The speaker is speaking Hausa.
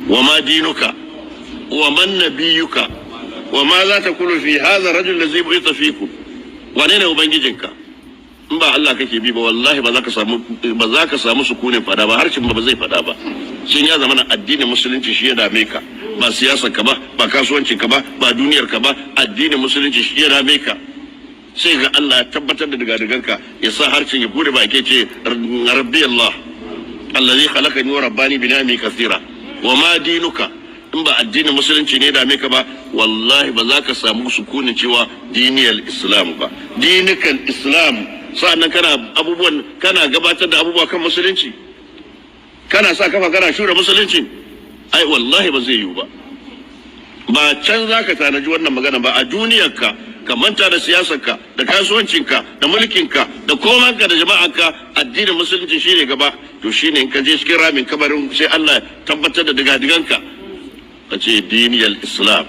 wa ma dinuka wa man nabiyuka wa ma za ta kulu fi hadha rajul ladhi bu'itha fikum wane ne ubangijinka in ba Allah kake bi ba wallahi ba za ka samu sukunin fada ba harshen ba zai fada ba shin ya zama addinin musulunci shi ya dame ka ba siyasar ka ba ba kasuwancin ka ba ba duniyar ka ba addinin musulunci shi ya dame ka sai ga Allah ya tabbatar da digadiganka ya sa harshen ya bude baki ce rabbi Allah allazi khalaqani wa rabbani bi ni'ami kathira wa ma dinuka in ba addinin musulunci ne dame ka ba wallahi ba za ka samu sukunin cewa diniyal islam ba dinikal islam sa'annan kana gabatar da abubuwa kan musulunci kana sa kafa kana shura musulunci ai wallahi ba zai yiwu ba can za ka tanaji wannan magana ba a duniyarka ka manta da siyasarka da kasuwancinka da mulkinka da komanka da jama'anka addinin musulunci shine gaba to shine in ka je cikin ramin kabarin sai Allah tabbatar da digadiganka ka ce diniyal islam